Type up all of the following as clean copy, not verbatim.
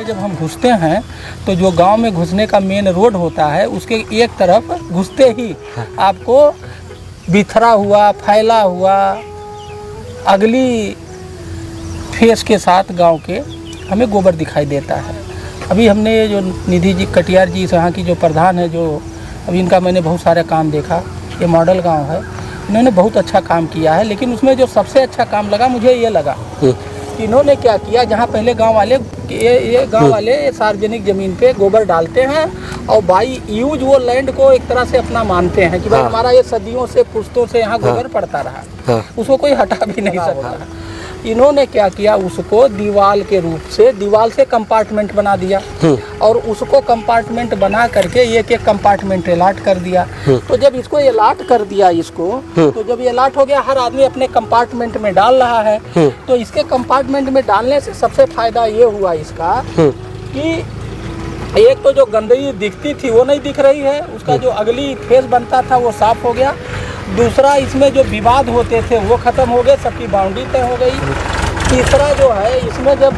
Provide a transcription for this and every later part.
जब हम घुसते हैं तो जो गांव में घुसने का मेन रोड होता है उसके एक तरफ घुसते ही आपको बिखरा हुआ, फैला हुआ, अगली फेस के साथ गांव के हमें गोबर दिखाई देता है। अभी हमने जो निधि जी कटियार जी यहाँ की जो प्रधान है, जो अभी इनका मैंने बहुत सारे काम देखा, ये मॉडल गांव है, इन्होंने बहुत अच्छा काम किया है। लेकिन उसमें जो सबसे अच्छा काम लगा मुझे ये लगा कि इन्होंने क्या किया, जहाँ पहले गांव वाले ये गांव वाले सार्वजनिक ज़मीन पे गोबर डालते हैं और बाई यूज वो लैंड को एक तरह से अपना मानते हैं कि भाई हमारा ये सदियों से पुश्तों से यहाँ गोबर पड़ता रहा, उसको कोई हटा भी नहीं सकता। इन्होंने क्या किया, उसको दीवार के रूप से, दीवार से कंपार्टमेंट बना दिया और उसको कंपार्टमेंट बना करके एक एक कंपार्टमेंट अलाट कर दिया। तो जब इसको अलाट कर दिया इसको, तो जब ये अलाट हो गया, हर आदमी अपने कंपार्टमेंट में डाल रहा है। तो इसके कंपार्टमेंट में डालने से सबसे फायदा ये हुआ इसका कि एक तो जो गंदगी दिखती थी वो नहीं दिख रही है, उसका जो अगली फेस बनता था वो साफ हो गया। दूसरा, इसमें जो विवाद होते थे वो ख़त्म हो गए, सबकी बाउंड्री तय हो गई। तीसरा जो है, इसमें जब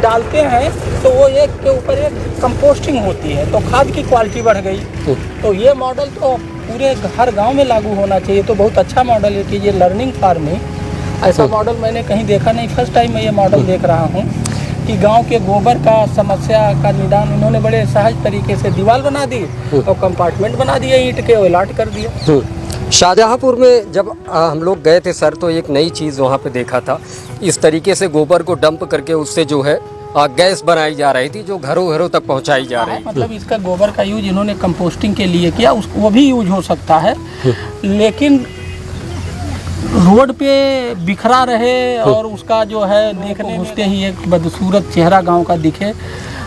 डालते हैं तो वो एक के ऊपर एक कंपोस्टिंग होती है, तो खाद की क्वालिटी बढ़ गई। तो ये मॉडल तो पूरे हर गांव में लागू होना चाहिए। तो बहुत अच्छा मॉडल है कि ये लर्निंग फार्मिंग, ऐसा मॉडल मैंने कहीं देखा नहीं, फर्स्ट टाइम मैं ये मॉडल देख रहा हूँ कि गांव के गोबर का समस्या का निदान उन्होंने बड़े सहज तरीके से दीवार बना दी और कंपार्टमेंट बना दिए ईंट के, अलाट कर दिया। शाहजहाँपुर में जब हम लोग गए थे सर, तो एक नई चीज़ वहाँ पे देखा था, इस तरीके से गोबर को डंप करके उससे जो है गैस बनाई जा रही थी, जो घरों घरों तक पहुँचाई जा रही। मतलब इसका गोबर का यूज इन्होंने कंपोस्टिंग के लिए किया, उसको वो भी यूज हो सकता है, लेकिन रोड पे बिखरा रहे और उसका जो है देखने घुसते ही एक बदसूरत चेहरा गांव का दिखे,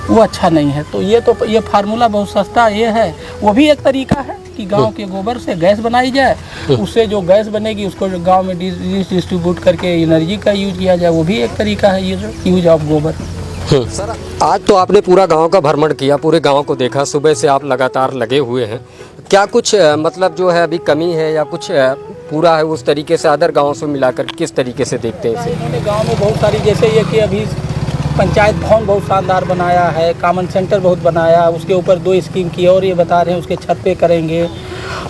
वो अच्छा नहीं है। तो ये फार्मूला बहुत सस्ता ये है, वो भी एक तरीका है कि गांव के गोबर से गैस बनाई जाए, उससे जो गैस बनेगी उसको गांव में डिस्ट्रीब्यूट करके एनर्जी का यूज किया जाए, वो भी एक तरीका है यूज ऑफ गोबर। सर, आज तो आपने पूरा गांव का भ्रमण किया, पूरे गांव को देखा, सुबह से आप लगातार लगे हुए हैं। क्या कुछ मतलब जो है अभी कमी है या कुछ पूरा है उस तरीके से अदर गाँव से मिलाकर किस तरीके से देखते हैं इसे? इन्होंने गाँव में बहुत सारी, जैसे ये कि अभी पंचायत भवन बहुत शानदार बनाया है, कॉमन सेंटर बहुत बनाया, उसके ऊपर 2 स्कीम की और ये बता रहे हैं उसके छत पे करेंगे।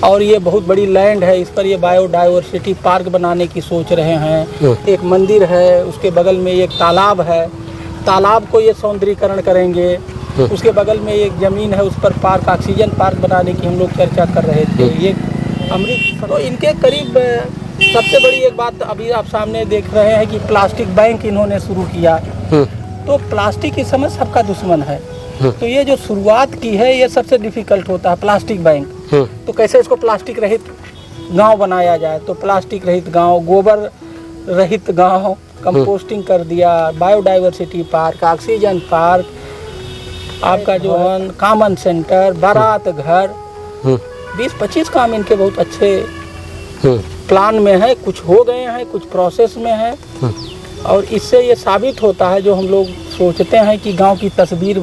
और ये बहुत बड़ी लैंड है, इस पर ये बायोडाइवर्सिटी पार्क बनाने की सोच रहे हैं। एक मंदिर है, उसके बगल में एक तालाब है, तालाब को ये सौंदर्यीकरण करेंगे। उसके बगल में एक ज़मीन है, उस पर पार्क, ऑक्सीजन पार्क बनाने की हम लोग चर्चा कर रहे थे। ये अमृत, तो इनके करीब सबसे बड़ी एक बात अभी आप सामने देख रहे हैं कि प्लास्टिक बैंक इन्होंने शुरू किया। तो प्लास्टिक इस समय सबका दुश्मन है, तो ये जो शुरुआत की है ये सबसे डिफिकल्ट होता है, प्लास्टिक बैंक। तो कैसे इसको प्लास्टिक रहित गांव बनाया जाए, तो प्लास्टिक रहित गांव, गोबर रहित गांव, कंपोस्टिंग कर दिया, बायोडाइवर्सिटी पार्क, ऑक्सीजन पार्क, आपका जो है कॉमन सेंटर, बारात घर, 20-25 काम इनके बहुत अच्छे प्लान में है, कुछ हो गए हैं, कुछ प्रोसेस में है। और इससे ये साबित होता है जो हम लोग सोचते हैं कि गांव की तस्वीर,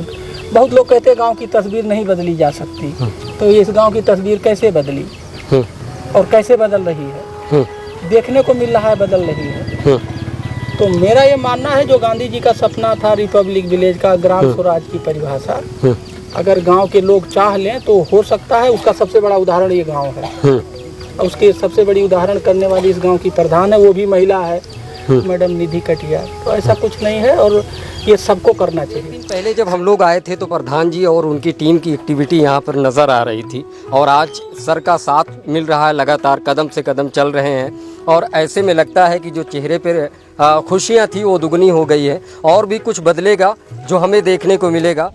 बहुत लोग कहते हैं गांव की तस्वीर नहीं बदली जा सकती, तो इस गांव की तस्वीर कैसे बदली और कैसे बदल रही है, देखने को मिल रहा है बदल रही है। तो मेरा ये मानना है, जो गांधी जी का सपना था रिपब्लिक विलेज का, ग्राम स्वराज की परिभाषा, अगर गांव के लोग चाह लें तो हो सकता है। उसका सबसे बड़ा उदाहरण ये गांव है। उसके सबसे बड़ी उदाहरण करने वाली इस गांव की प्रधान है, वो भी महिला है, मैडम निधि कटियार। तो ऐसा कुछ नहीं है और ये सबको करना चाहिए। पहले जब हम लोग आए थे तो प्रधान जी और उनकी टीम की एक्टिविटी यहाँ पर नज़र आ रही थी, और आज सर का साथ मिल रहा है, लगातार कदम से कदम चल रहे हैं, और ऐसे में लगता है कि जो चेहरे पर खुशियाँ थी वो दुगनी हो गई है, और भी कुछ बदलेगा जो हमें देखने को मिलेगा।